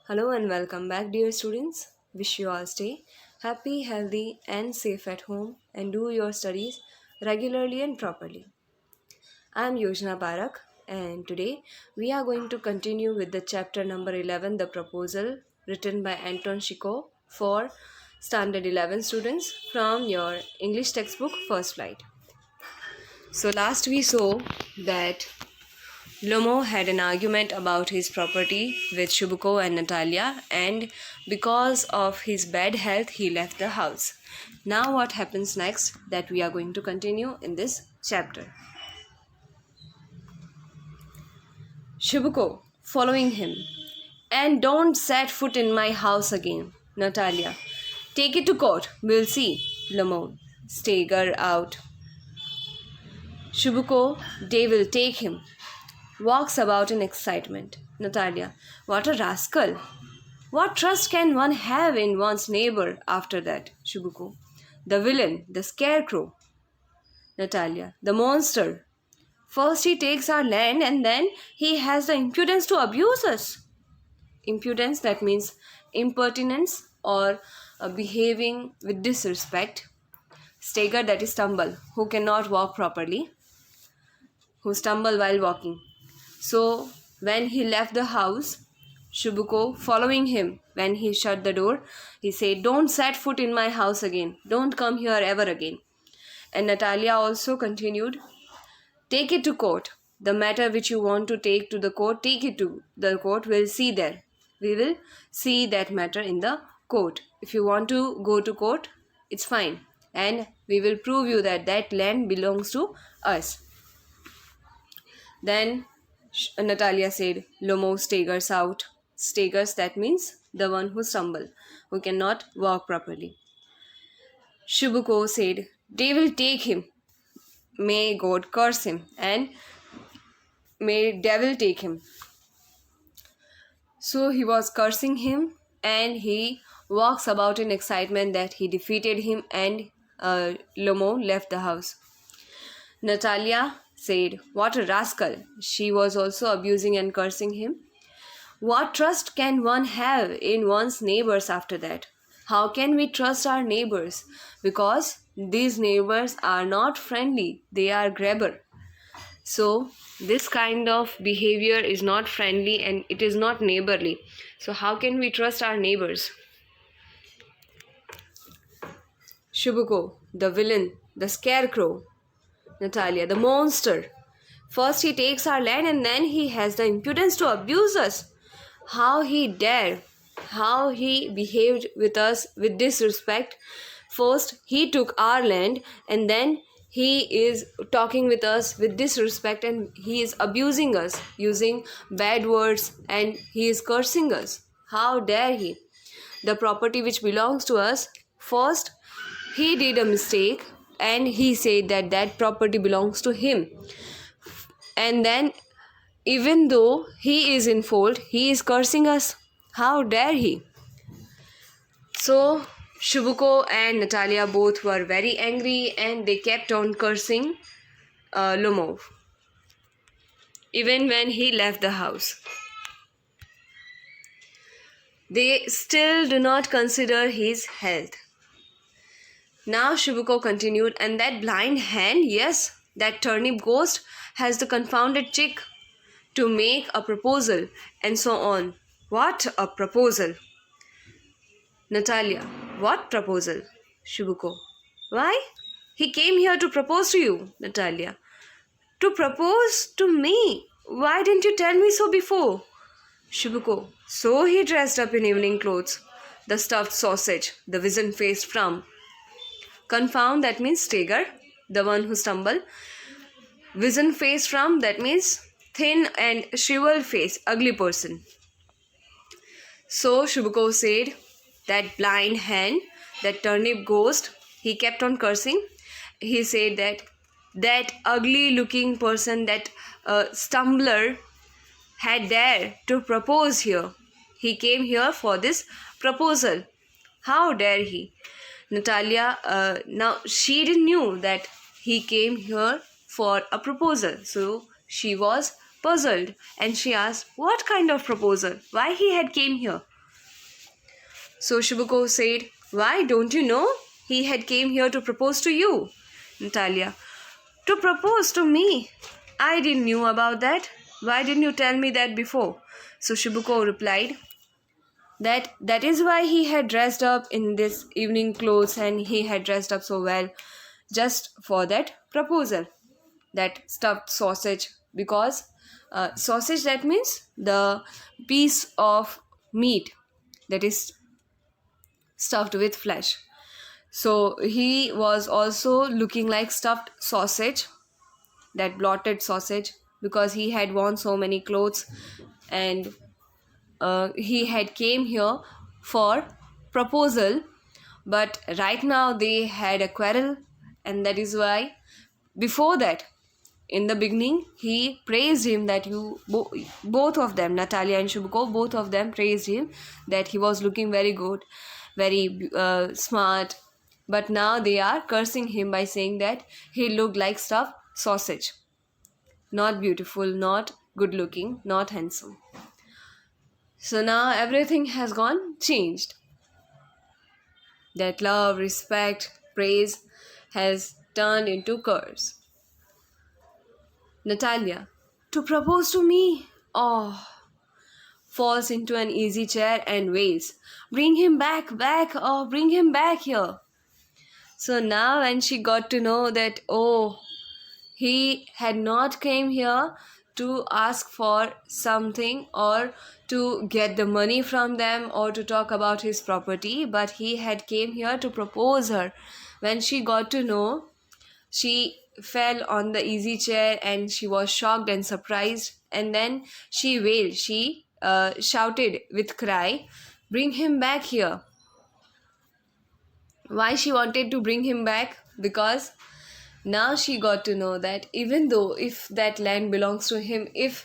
Hello and welcome back, dear students. Wish you all stay happy, healthy, and safe at home and do your studies regularly and properly. I'm Yojana Parak, and today we are going to continue with the chapter number 11, The Proposal, written by Anton Chico for Standard 11 students from your English textbook First Flight. So, last we saw that Lomo had an argument about his property with Shubuko and Natalia, and because of his bad health, he left the house. Now, what happens next? That we are going to continue in this chapter. Shubuko, following him, and don't set foot in my house again. Natalia, take it to court. We'll see. Lomo, stagger out. Shubuko, they will take him. Walks about in excitement. Natalia, what a rascal! What trust can one have in one's neighbor after that? Shubuko, the villain, the scarecrow. Natalia, the monster. First he takes our land and then he has the impudence to abuse us. Impudence, that means impertinence or behaving with disrespect. Stagger, that is stumble, who cannot walk properly, who stumble while walking. So, when he left the house, Shubuko, following him, when he shut the door, he said, "Don't set foot in my house again. Don't come here ever again." And Natalia also continued, "Take it to court. The matter which you want to take to the court, take it to the court. We'll see there. We will see that matter in the court. If you want to go to court, it's fine. And we will prove you that that land belongs to us." Then Natalia said, "Lomo staggers out." Staggers, that means the one who stumble, who cannot walk properly. Shubuko said, "They will take him. May God curse him, and may devil take him." So he was cursing him, and he walks about in excitement that he defeated him, and Lomo left the house. Natalia said, "What a rascal!" She was also abusing and cursing him. What trust can one have in one's neighbors after that? How can we trust our neighbors? Because these neighbors are not friendly, they are grabber. So, this kind of behavior is not friendly and it is not neighborly. So, how can we trust our neighbors? Shubuko, the villain, the scarecrow. Natalia, the monster. First he takes our land and then he has the impudence to abuse us. How he dared, how he behaved with us with disrespect. First he took our land and then he is talking with us with disrespect and he is abusing us using bad words and he is cursing us. How dare he? The property which belongs to us, first he did a mistake and he said that that property belongs to him. And then, even though he is in fault, he is cursing us. How dare he? So, Shubuko and Natalia both were very angry and they kept on cursing Lomov, even when he left the house. They still do not consider his health. Now Shubuko continued, "And that blind hand, yes, that turnip ghost has the confounded chick to make a proposal," and so on. What a proposal? Natalia, what proposal? Shubuko, why? He came here to propose to you. Natalia, to propose to me? Why didn't you tell me so before? Shubuko, so he dressed up in evening clothes. The stuffed sausage, the wizen-faced frump. Confound, that means stagger, the one who stumble. Wizen-faced frump, that means thin and shriveled face, ugly person. So Shubuko said, that blind hand, that turnip ghost, he kept on cursing. He said that ugly looking person, that stumbler had dared to propose here. He came here for this proposal. How dare he? Natalia, now she didn't knew that he came here for a proposal. So she was puzzled and she asked, what kind of proposal? Why he had came here? So Shibuko said, "Why, don't you know? He had came here to propose to you." Natalia, "To propose to me? I didn't knew about that. Why didn't you tell me that before?" So Shibuko replied that is why he had dressed up in this evening clothes, and he had dressed up so well just for that proposal, that stuffed sausage. Because sausage, that means the piece of meat that is stuffed with flesh. So he was also looking like stuffed sausage, that blotted sausage, because he had worn so many clothes, and he had came here for proposal. But right now they had a quarrel, and that is why, before that, in the beginning, he praised him that both of them, Natalia and Shubko, both of them praised him that he was looking very good, very smart. But now they are cursing him by saying that he looked like stuffed sausage, not beautiful, not good looking, not handsome. So now everything has gone changed. That love, respect, praise has turned into curse. Natalia, "To propose to me?" Oh, falls into an easy chair and wails, "Bring him back, oh, bring him back here." So now when she got to know that, oh, he had not came here to ask for something or to get the money from them or to talk about his property, but he had came here to propose her. When she got to know, she fell on the easy chair and she was shocked and surprised, and then she wailed, she shouted with cry, "Bring him back here." Why she wanted to bring him back? Because now she got to know that even though if that land belongs to him, if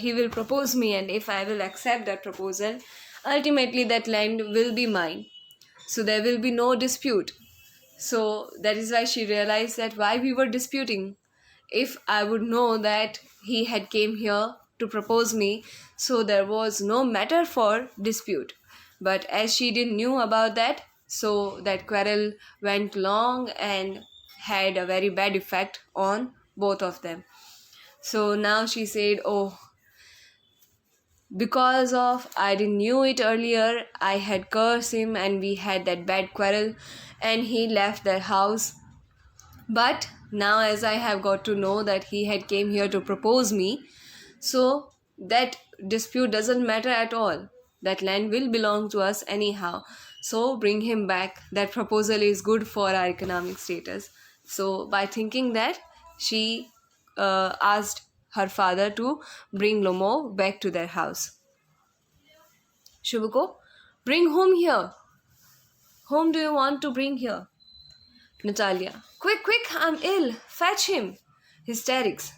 he will propose me and if I will accept that proposal, ultimately that land will be mine. So there will be no dispute. So that is why she realized that why we were disputing. If I would know that he had came here to propose me, so there was no matter for dispute. But as she didn't knew about that, so that quarrel went long and had a very bad effect on both of them. So now she said, "Oh, because of I didn't knew it earlier, I had cursed him and we had that bad quarrel and he left the house. But now as I have got to know that he had came here to propose me, so that dispute doesn't matter at all. That land will belong to us anyhow. So bring him back. That proposal is good for our economic status." So by thinking that, she asked her father to bring Lomo back to their house. "Shubuko, bring whom here? Whom do you want to bring here?" Natalia, "Quick, quick, I'm ill. Fetch him." Hysterics.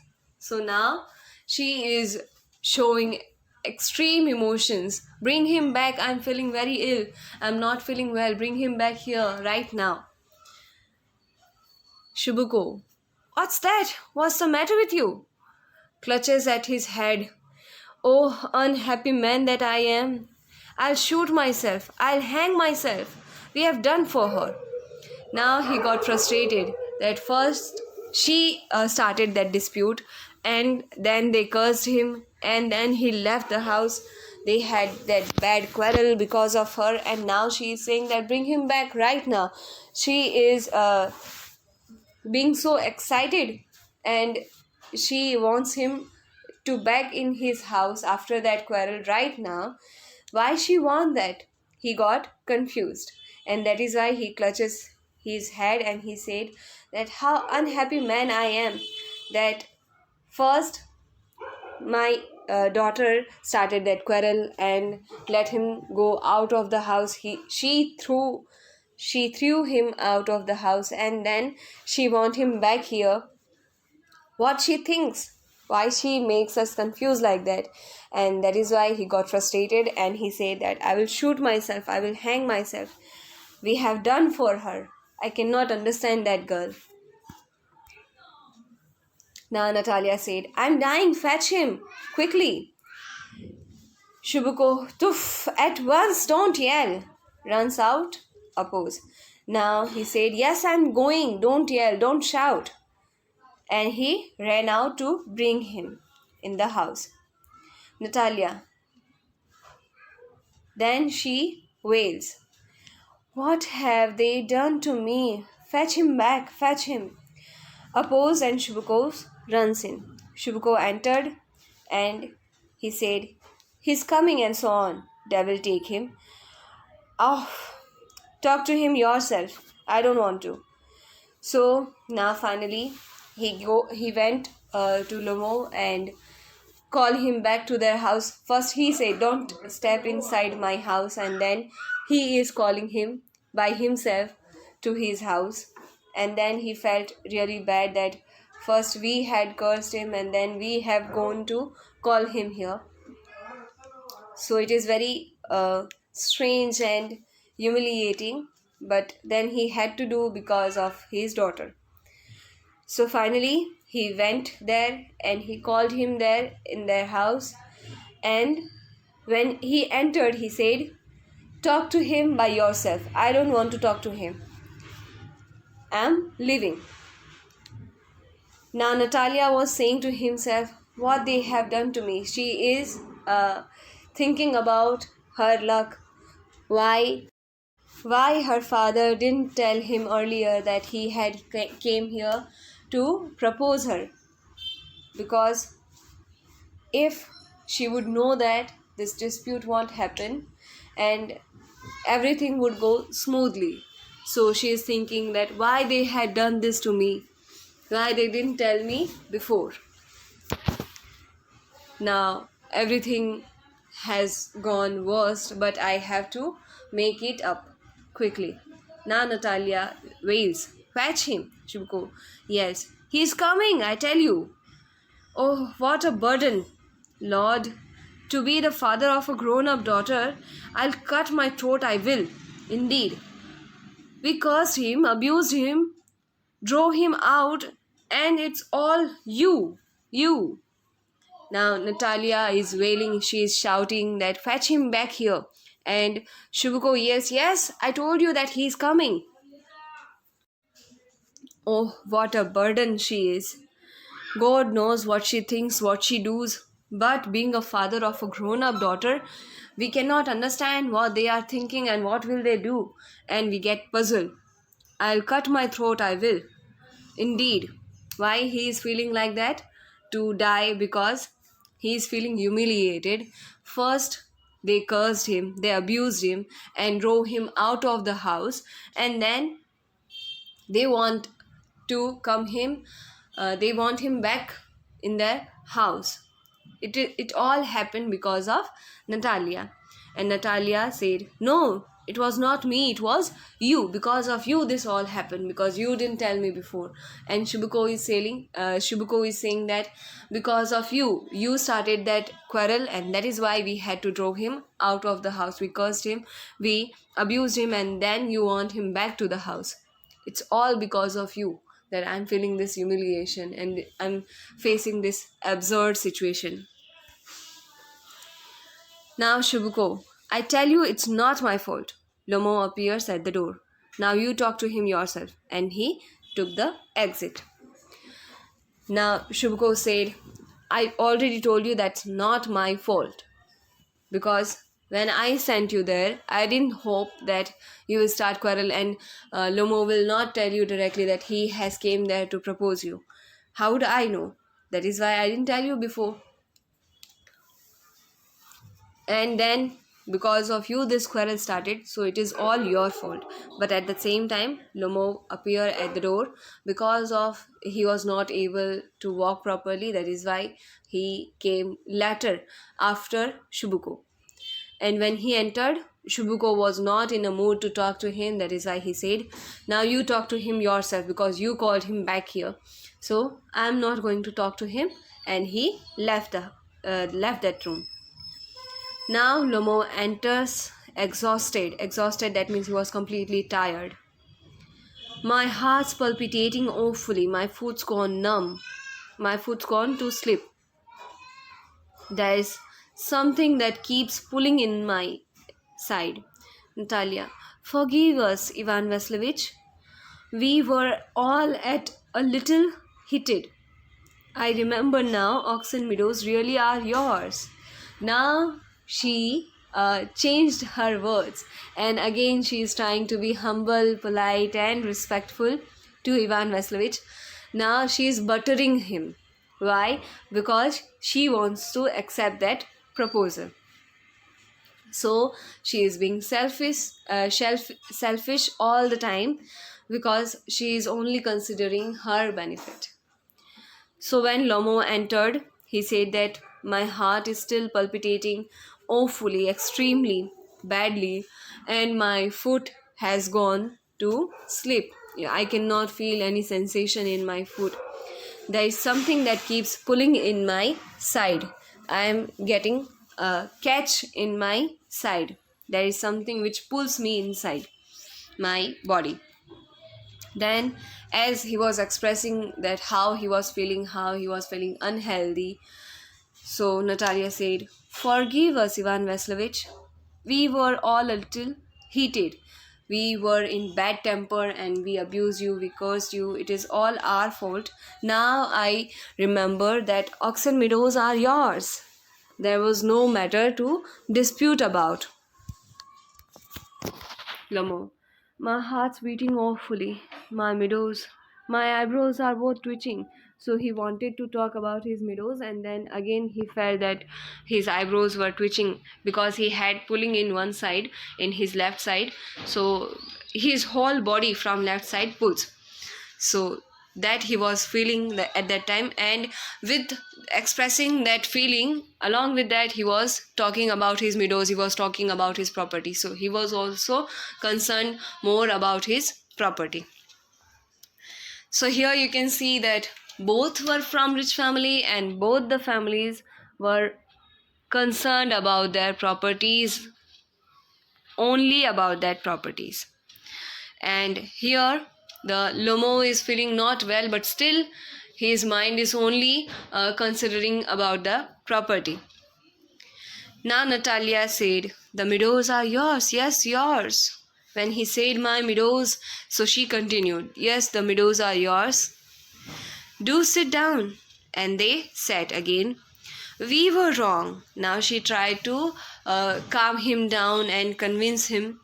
So now she is showing extreme emotions. "Bring him back. I'm feeling very ill. I'm not feeling well. Bring him back here right now." Shubuko, "What's that? What's the matter with you?" Clutches at his head. "Oh, unhappy man that I am. I'll shoot myself. I'll hang myself. We have done for her." Now he got frustrated that first she started that dispute, and then they cursed him, and then he left the house. They had that bad quarrel because of her, and now she is saying that bring him back right now. She is being so excited, and she wants him to back in his house after that quarrel right now. Why she want that? He got confused, and that is why he clutches his head and he said that how unhappy man I am, that first my daughter started that quarrel and let him go out of the house. She threw him out of the house, and then she want him back here. What she thinks? Why she makes us confused like that? And that is why he got frustrated and he said that I will shoot myself, I will hang myself. We have done for her. I cannot understand that girl. Now Natalia said, I'm dying, fetch him, quickly. Shubuko, tuff, at once, don't yell. runs out, oppose. Now he said, "Yes, I'm going. Don't yell, don't shout." And he ran out to bring him in the house. Natalia. Then she wails, "What have they done to me? Fetch him back, fetch him." Oppose and Shubukov runs in. Shubukov entered and he said, "He's coming," and so on. "Devil take him." "Oh, talk to him yourself. I don't want to." So now finally he went to Lomo and call him back to their house. First he said, "Don't step inside my house," and then he is calling him by himself to his house. And then he felt really bad that first we had cursed him and then we have gone to call him here. So it is very strange and humiliating, but then he had to do because of his daughter. So finally he went there and he called him there in their house. And when he entered, he said, "Talk to him by yourself. I don't want to talk to him. I'm leaving." Now Natalia was saying to himself, "What they have done to me." She is thinking about her luck. Why her father didn't tell him earlier that he had came here to propose her. Because if she would know that this dispute won't happen and everything would go smoothly. So she is thinking that why they had done this to me, why they didn't tell me before. Now everything has gone worst, but I have to make it up quickly. Now Natalia wails, "Fetch him." Shubko, "Yes, he's coming, I tell you." Oh, what a burden, Lord. To be the father of a grown-up daughter, I'll cut my throat, I will. Indeed. We cursed him, abused him, drove him out, and it's all you. You. Now Natalia is wailing, she is shouting that "Fetch him back here." And Shubuko, "Yes, yes, I told you that he's coming." Oh, what a burden she is. God knows what she thinks, what she does. But being a father of a grown-up daughter, we cannot understand what they are thinking and what will they do. And we get puzzled. "I'll cut my throat, I will." Indeed. Why he is feeling like that? To die because he is feeling humiliated. First, they cursed him, they abused him, and drove him out of the house. And then they want to they want him back in their house. It all happened because of Natalia. And Natalia said, "No, it was not me, it was you. Because of you this all happened, because you didn't tell me before." And Shubuko is saying that because of you started that quarrel, and that is why we had to throw him out of the house. We cursed him, we abused him, and then you want him back to the house. It's all because of you that I'm feeling this humiliation and I'm facing this absurd situation. Now, Shubuko, I tell you it's not my fault. Lomo appears at the door. Now you talk to him yourself. And he took the exit. Now, Shubuko said, "I already told you that's not my fault. Because when I sent you there, I didn't hope that you will start quarrel and Lomo will not tell you directly that he has came there to propose you. How would I know? That is why I didn't tell you before. And then because of you this quarrel started, so it is all your fault." But at the same time, Lomo appeared at the door because of he was not able to walk properly. That is why he came later after Shubuko. And when he entered, Shubuko was not in a mood to talk to him. That is why he said, "Now you talk to him yourself because you called him back here. So I'm not going to talk to him." And he left that room. Now Lomo enters exhausted. Exhausted, that means he was completely tired. "My heart's palpitating awfully. My foot's gone numb. My foot's gone to sleep. There is something that keeps pulling in my side. Natalia, forgive us, Ivan Vasilievich. We were all at a little heated. I remember now, Oxen Meadows really are yours. Now she changed her words, and again she is trying to be humble, polite, and respectful to Ivan Vasilievich. Now she is buttering him. Why? Because she wants to accept that proposal. So she is being selfish all the time because she is only considering her benefit. So when Lomo entered, he said that my heart is still palpitating awfully, extremely badly, and my foot has gone to sleep. Yeah, I cannot feel any sensation in my foot. There is something that keeps pulling in my side. I am getting a catch in my side. There is something which pulls me inside my body. Then, as he was expressing that how he was feeling unhealthy, so Natalia said, forgive us, Ivan Vasilievich. We were all a little heated. We were in bad temper and we abused you, we cursed you. It is all our fault. Now I remember that Oxen Meadows are yours. There was no matter to dispute about. Lamo, my heart's beating awfully. My meadows, my eyebrows are both twitching. So he wanted to talk about his meadows, and then again he felt that his eyebrows were twitching because he had pulling in one side, in his left side. So his whole body from left side pulls. So that he was feeling at that time, and with expressing that feeling, along with that he was talking about his meadows, he was talking about his property. So he was also concerned more about his property. So here you can see that both were from rich family and both the families were concerned about their properties, only about that properties. And here the Lomo is feeling not well, but still his mind is only considering about the property. Now Natalia said, the meadows are yours. Yes, yours. When he said my meadows, so she continued, yes, the meadows are yours. Do sit down. And they sat again. We were wrong. Now she tried to calm him down and convince him.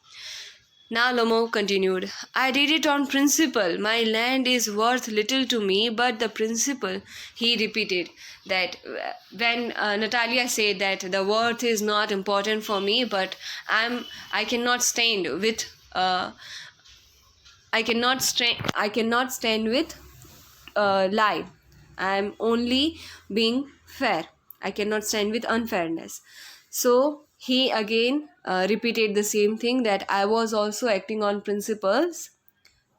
Now Lomo continued, I did it on principle. My land is worth little to me, but the principle, he repeated that when Natalia said that the worth is not important for me, but I cannot stand with I cannot stand with lie. I am only being fair. I cannot stand with unfairness. So he again repeated the same thing, that I was also acting on principles,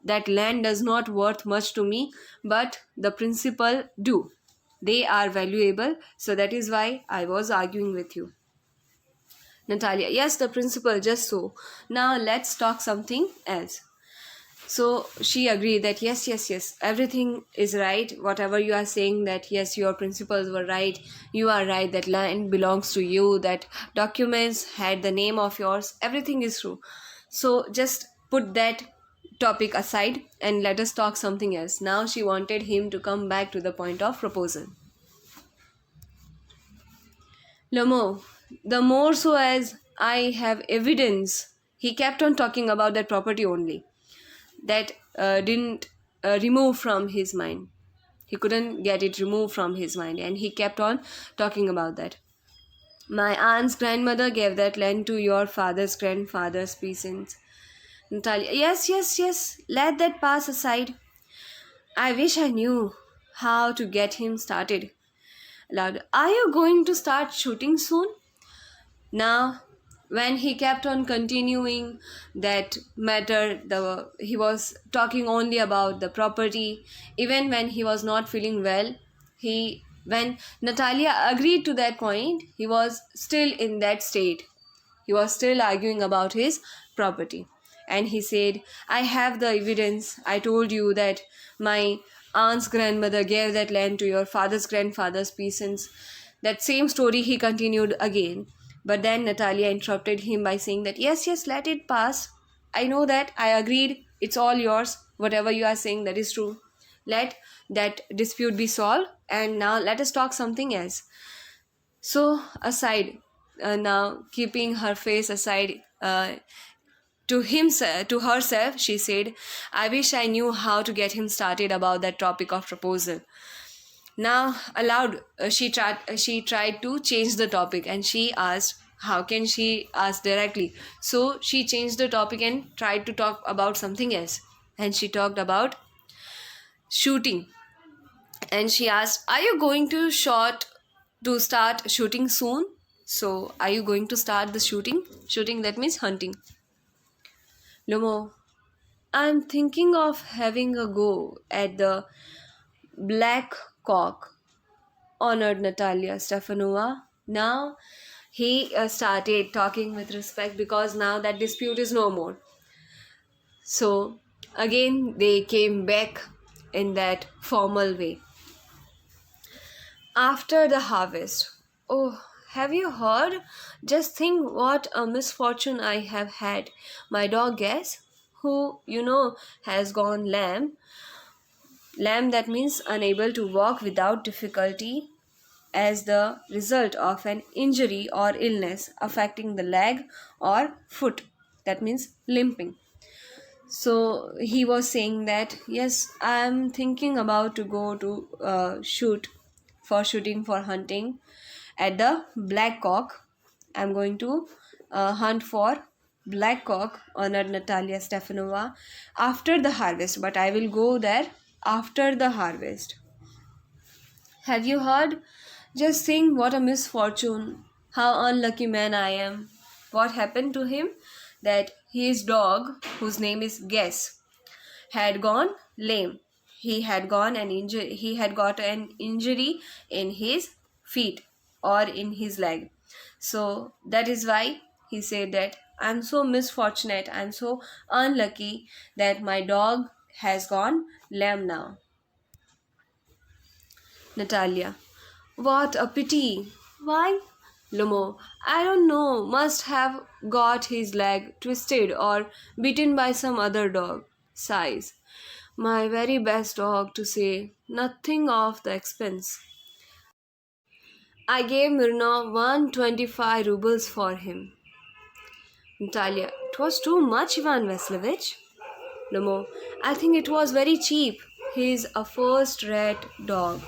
that land does not worth much to me, but the principle do. They are valuable, so that is why I was arguing with you. Natalia, yes, the principle, just so. Now let's talk something else. So she agreed that yes, everything is right. Whatever you are saying, that yes, your principles were right. You are right that land belongs to you, that documents had the name of yours. Everything is true. So just put that topic aside and let us talk something else. Now she wanted him to come back to the point of proposal. Lamo, the more so as I have evidence. He kept on talking about that property only. That didn't remove from his mind. He couldn't get it removed from his mind, and he kept on talking about that. My aunt's grandmother gave that land to your father's grandfather's peasants. Natalia, yes, let that pass aside. I wish I knew how to get him started. Aloud, are you going to start shooting soon? Now when he kept on continuing that matter, he was talking only about the property. Even when he was not feeling well, when Natalia agreed to that point, he was still in that state. He was still arguing about his property. And he said, I have the evidence. I told you that my aunt's grandmother gave that land to your father's grandfather's peasants. That same story he continued again. But then Natalia interrupted him by saying that, yes, yes, let it pass. I know that. I agreed. It's all yours. Whatever you are saying, that is true. Let that dispute be solved. And now let us talk something else. So, aside, now keeping her face aside, to herself, she said, I wish I knew how to get him started about that topic of proposal. Now, aloud, she tried to change the topic, and she asked, how can she ask directly? So she changed the topic and tried to talk about something else. And she talked about shooting. And she asked, are you going to start shooting soon? So, are you going to start the shooting? Shooting, that means hunting. Lomo, I'm thinking of having a go at the black cock, honored Natalia Stefanova. Now he started talking with respect because now that dispute is no more. So again, they came back in that formal way. After the harvest. Oh, have you heard? Just think what a misfortune I have had. My dog Guess, who has gone lamb. Lamb, that means unable to walk without difficulty as the result of an injury or illness affecting the leg or foot. That means limping. So he was saying that, yes, I'm thinking about to go to shooting for hunting at the black cock. I'm going to hunt for black cock, honored Natalia Stefanova, after the harvest, but I will go there after the harvest. Have you heard? Just think what a misfortune. How unlucky man I am. What happened to him? That his dog, whose name is Guess, had gone lame. He had got an injury in his feet or in his leg. So that is why he said that I'm so misfortunate, I'm so unlucky that my dog has gone lame now. Natalia. What a pity. Why? Lomo, I don't know, must have got his leg twisted or bitten by some other dog. Sighs. My very best dog, to say nothing of the expense. I gave Mirna 125 rubles for him. Natalia, it was too much, Ivan Vasilievich. Lomo, I think it was very cheap. He's a first-rate dog.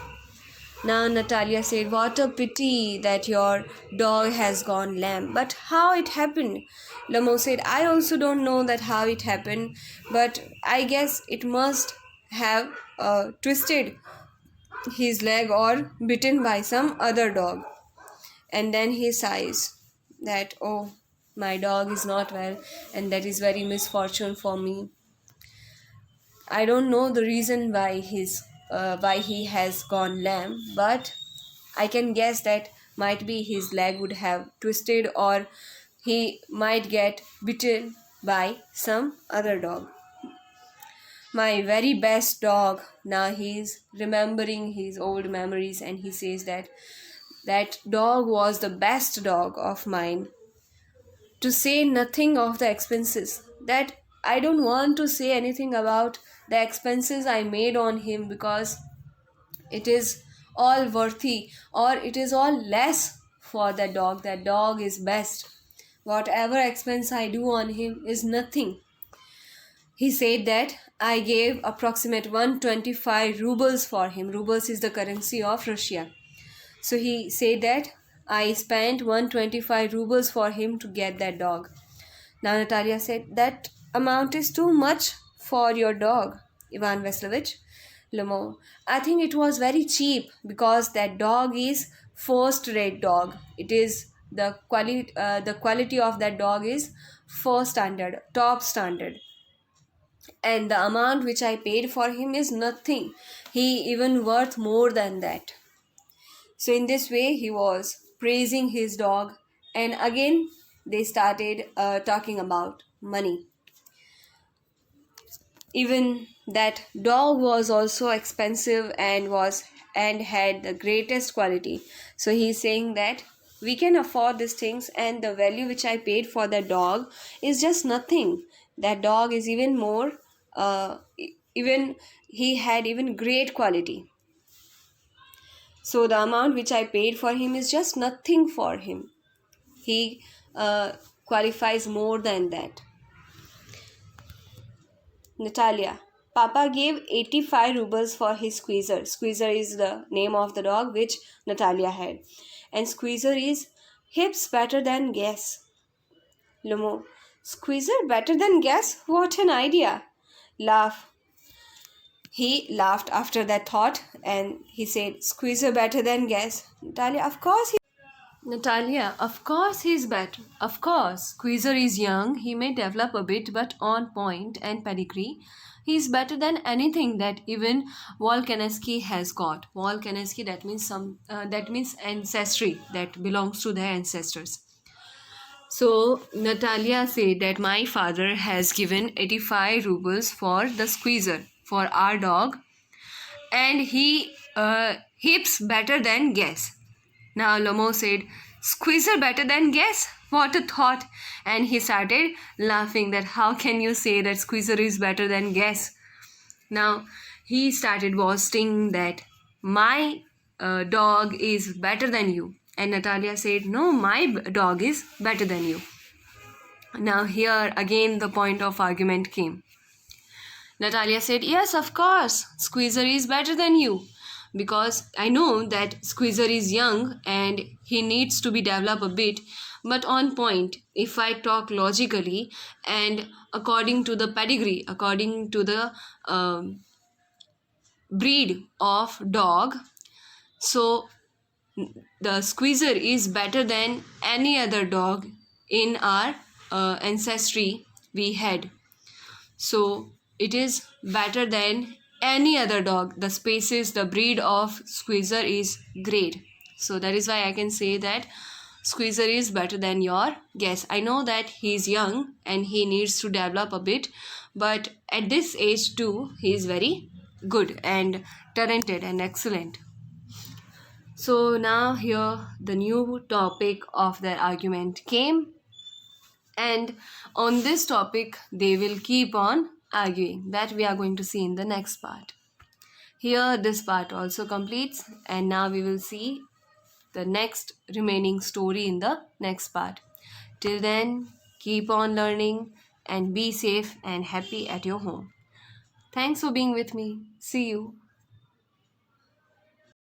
Now Natalia said, what a pity that your dog has gone lame. But how it happened? Lamo said, I also don't know that how it happened, but I guess it must have twisted his leg or bitten by some other dog. And then he sighs that, oh, my dog is not well, and that is very misfortune for me. I don't know the reason why he has gone lame, but I can guess that might be his leg would have twisted or he might get bitten by some other dog. My very best dog. Now he's remembering his old memories and he says that that dog was the best dog of mine. To say nothing of the expenses, that I don't want to say anything about the expenses I made on him because it is all worthy or it is all less for that dog. That dog is best. Whatever expense I do on him is nothing. He said that I gave approximate 125 rubles for him. Rubles is the currency of Russia. So he said that I spent 125 rubles for him to get that dog. Now Natalia said that amount is too much for your dog, Ivan Vasilievich. Lamo, I think it was very cheap because that dog is first rate dog. It is the quality of that dog is first standard, top standard. And the amount which I paid for him is nothing. He even worth more than that. So in this way he was praising his dog, and again they started talking about money. Even that dog was also expensive and had the greatest quality. So he's saying that We can afford these things, and the value which I paid for that dog is just nothing. That dog is even more, even he had even great quality. So the amount which I paid for him is just nothing for him. He uh, qualifies more than that. Natalia. Papa gave 85 rubles for his Squeezer. Squeezer is the name of the dog which Natalia had. And Squeezer is hips better than gas. Lomo. Squeezer better than gas? What an idea. Laugh. He laughed after that thought and he said, Squeezer better than gas. Natalia, of course he's better. Of course. Squeezer is young. He may develop a bit, but on point and pedigree, he's better than anything that even Volkanovski has got. Volkanovski, that means ancestry that belongs to their ancestors. So Natalia said that my father has given 85 rubles for the Squeezer for our dog, and he hips better than gas. Now Lomo said, Squeezer better than gas? What a thought! And he started laughing that how can you say that Squeezer is better than gas? Now he started boasting that my dog is better than you. And Natalia said, no, my dog is better than you. Now here again the point of argument came. Natalia said, yes, of course, Squeezer is better than you. Because I know that Squeezer is young and he needs to be developed a bit, but on point, if I talk logically and according to the pedigree, according to the breed of dog, so the Squeezer is better than any other dog in our ancestry we had. So it is better than any other dog. The species, the breed of Squeezer is great. So that is why I can say that Squeezer is better than your guess. I know that he is young and he needs to develop a bit, but at this age too, he is very good and talented and excellent. So now here the new topic of their argument came, and on this topic they will keep on arguing. That we are going to see in the next part. Here this part also completes, and now we will see the next remaining story in the next part. Till then, keep on learning and be safe and happy at your home. Thanks for being with me. See you.